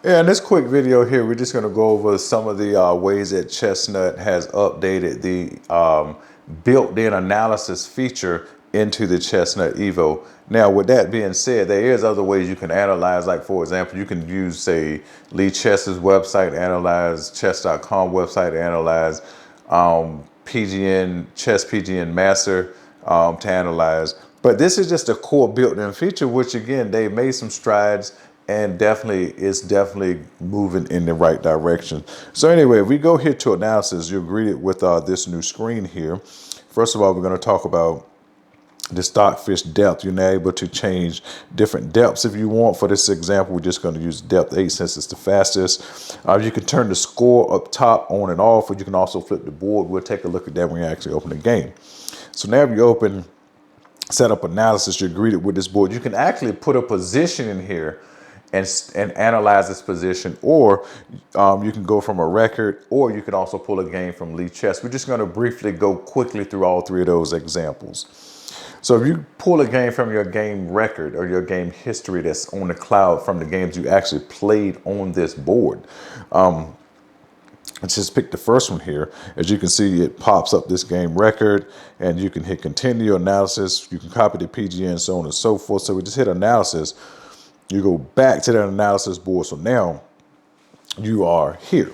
Yeah, in this quick video here, we're just going to go over some of the ways that Chessnut has updated the built-in analysis feature into the Chessnut EVO. Now, with that being said, there is other ways you can analyze. Like, for example, you can use, say, Lee Chess's website to analyze, chess.com website to analyze, Chess PGN Master to analyze. But this is just a core built-in feature, which again, they've made some strides and it's definitely moving in the right direction. So anyway, if we go here to analysis, you're greeted with this new screen here. First of all, we're going to talk about the stockfish depth. You're now able to change different depths if you want. For this example, we're just going to use depth 8 since it's the fastest. You can turn the score up top on and off, or you can also flip the board. We'll take a look at that when you actually open the game. So now if you open setup analysis, you're greeted with this board. You can actually put a position in here and analyze this position, or you can go from a record, or you can also pull a game from Lee Chess. We're just going to briefly go quickly through all three of those examples. So if you pull a game from your game record or your game history that's on the cloud from the games you actually played on this board, let's just pick the first one here. As you can see, it pops up this game record, and you can hit continue analysis. You can copy the PGN, so on and so forth. So we just hit analysis. You go back to that analysis board. So now you are here.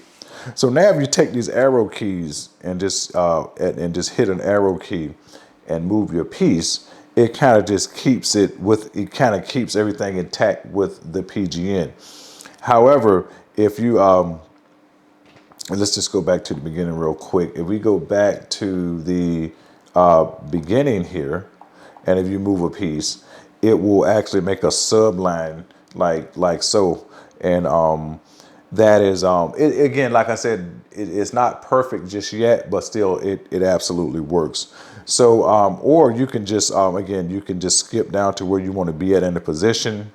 So now if you take these arrow keys and just hit an arrow key and move your piece, it kind of just keeps everything intact with the PGN. However, if you let's just go back to the beginning real quick. If we go back to the beginning here, and if you move a piece, it will actually make a subline like so. And that is again, like I said, it's not perfect just yet, but still it absolutely works. So or you can just again, you can just skip down to where you want to be at in the position.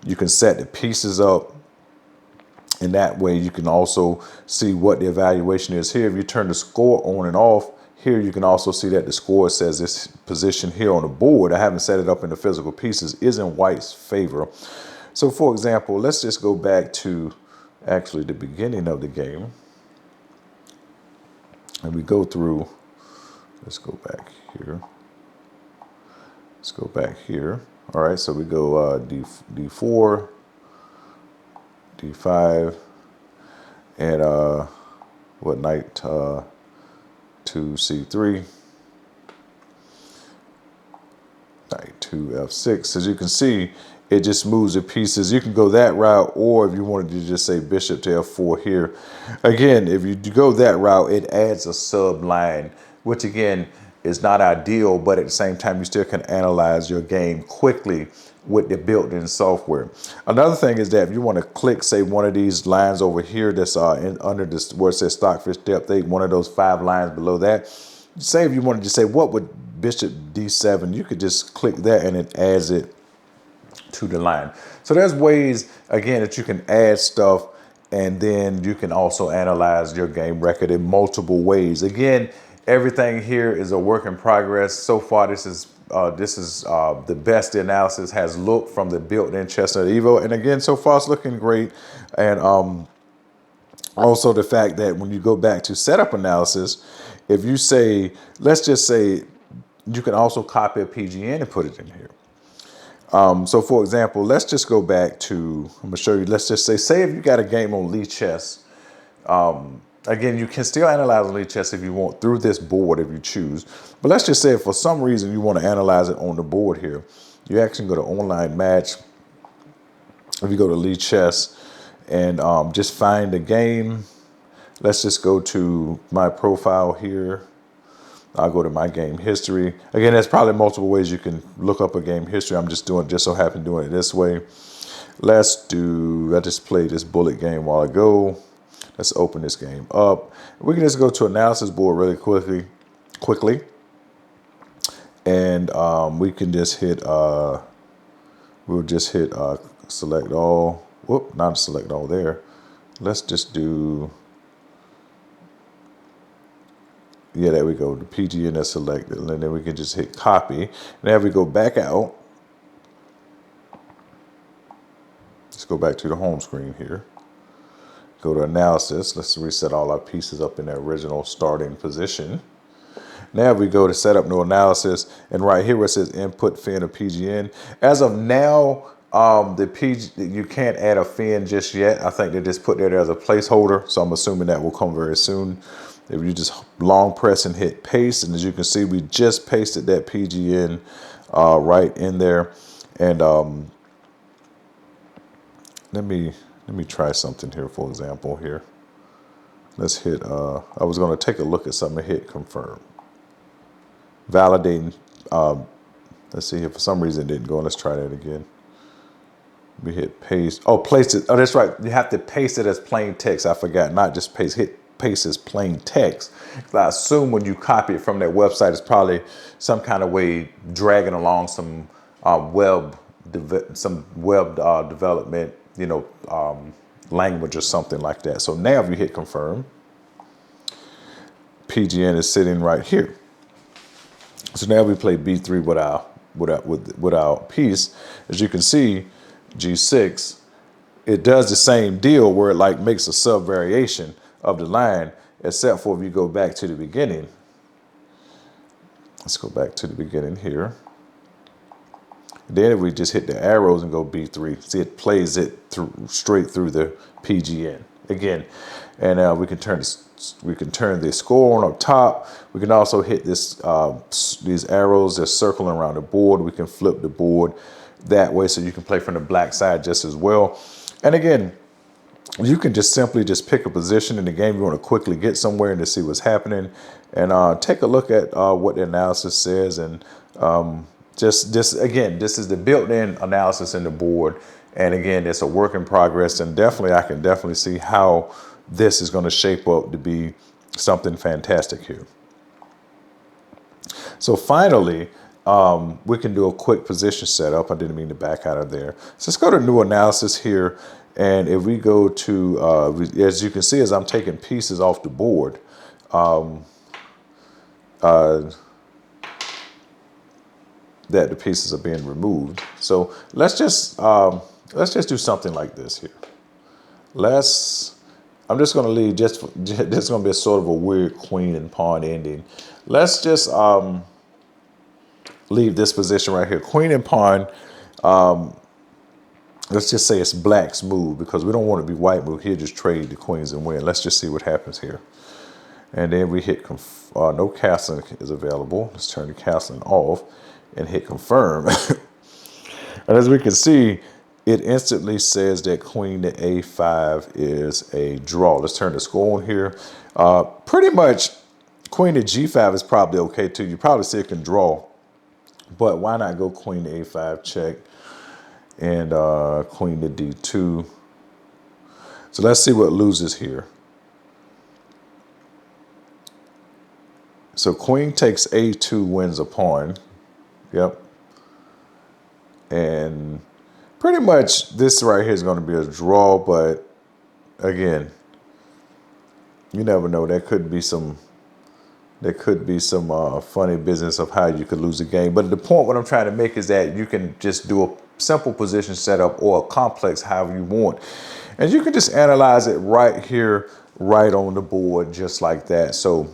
You can set the pieces up, and that way you can also see what the evaluation is here. If you turn the score on and off, here you can also see that the score says this position here on the board, I haven't set it up in the physical pieces, is in white's favor. So for example, let's just go back to actually the beginning of the game. And we go through, let's go back here. Let's go back here. All right, so we go D4, D5, and knight to C3, knight to F6. As you can see, it just moves the pieces. You can go that route, or if you wanted to just say bishop to F4 here. Again, if you go that route, it adds a sub line, which again is not ideal, but at the same time, you still can analyze your game quickly with the built-in software. Another thing is that if you want to click, say, one of these lines over here that's under this where it says stockfish depth 8, one of those 5 lines below that, say if you wanted to say what would bishop D7, you could just click that and it adds it to the line. So there's ways, again, that you can add stuff, and then you can also analyze your game record in multiple ways. Again, everything here is a work in progress. So far, this is the best the analysis has looked from the built-in Chessnut EVO. And again, so far it's looking great. And also the fact that when you go back to setup analysis, if you say, let's just say, you can also copy a PGN and put it in here. So for example, let's just go back to, I'm gonna show you, let's just say if you got a game on Lee Chess, again, you can still analyze on Lee Chess if you want through this board if you choose. But let's just say if for some reason you want to analyze it on the board here, you actually go to online match. If you go to Lee Chess and just find the game, let's just go to my profile here. I'll go to my game history. Again, there's probably multiple ways you can look up a game history. I'm just so happen doing it this way. I just played this bullet game a while ago. Let's open this game up. We can just go to analysis board really quickly. And we can just hit, we'll just hit select all. Whoop, not select all there. Let's just do, yeah, there we go. The PGN is selected. And then we can just hit copy. Now if we go back out, let's go back to the home screen here. Go to analysis. Let's reset all our pieces up in their original starting position. Now we go to set up new analysis, and right here where it says input fin or PGN. As of now, you can't add a fin just yet. I think they just put that as a placeholder, so I'm assuming that will come very soon. If you just long press and hit paste, and as you can see, we just pasted that PGN right in there. And let me try something here. For example, here, let's hit. I was going to take a look at something and hit confirm. Validating. Let's see if for some reason it didn't go. Let's try that again. We hit paste. Oh, paste it. Oh, that's right. You have to paste it as plain text. I forgot. Not just paste. Hit paste as plain text. I assume when you copy it from that website, it's probably some kind of way dragging along some web development, language or something like that. So now if you hit confirm, PGN is sitting right here. So now we play B3 with our piece. As you can see, G6, it does the same deal where it like makes a sub variation of the line, except for if you go back to the beginning. Let's go back to the beginning here. Then if we just hit the arrows and go B3, see it plays it straight through the PGN again, and we can turn the score on up top. We can also hit this these arrows that's circling around the board. We can flip the board that way, so you can play from the black side just as well. And again, you can just simply pick a position in the game you want to quickly get somewhere and to see what's happening, and take a look at what the analysis says. And again, this is the built-in analysis in the board. And again, it's a work in progress, and I can definitely see how this is going to shape up to be something fantastic here. So finally, we can do a quick position setup. I didn't mean to back out of there. So let's go to new analysis here. And if we go to, as you can see, as I'm taking pieces off the board, that the pieces are being removed. So let's just do something like this here. I'm just going to leave this is going to be a sort of a weird queen and pawn ending. Let's just leave this position right here. Queen and pawn. Let's just say it's black's move, because we don't want to be white move. Here, just trade the queens and win. Let's just see what happens here. And then we hit no castling is available. Let's turn the castling off and hit confirm. And as we can see, it instantly says that queen to A5 is a draw. Let's turn the score on here. Pretty much queen to G5 is probably okay too. You probably see it can draw, but why not go queen to A5 check and queen to D2. So let's see what loses here. So queen takes A2 wins a pawn. Yep. And pretty much this right here is going to be a draw, but again, you never know. There could be some funny business of how you could lose a game. But the point what I'm trying to make is that you can just do a simple position setup or a complex however you want. And you can just analyze it right here, right on the board, just like that. So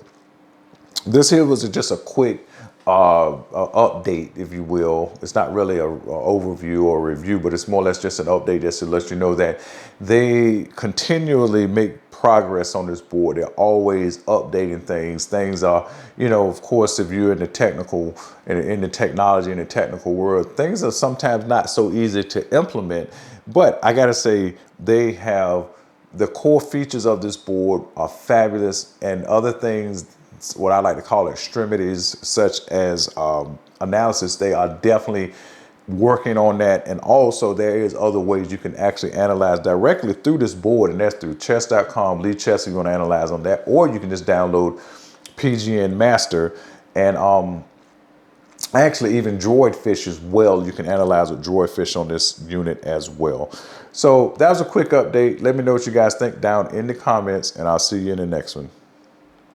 this here was just a quick update, if you will. It's not really an overview or review, but it's more or less just an update just to let you know that they continually make progress on this board. They're always updating things. Things are, of course, if you're in the technical, in the technology, in the technical world, things are sometimes not so easy to implement. But I gotta say, they have the core features of this board are fabulous, and other things, what I like to call extremities, such as analysis, they are definitely working on that. And also there is other ways you can actually analyze directly through this board, and that's through chess.com, Lee Chess, if you want to analyze on that, or you can just download PGN Master, and actually even Droidfish as well. You can analyze with Droidfish on this unit as well. So that was a quick update. Let me know what you guys think down in the comments, and I'll see you in the next one.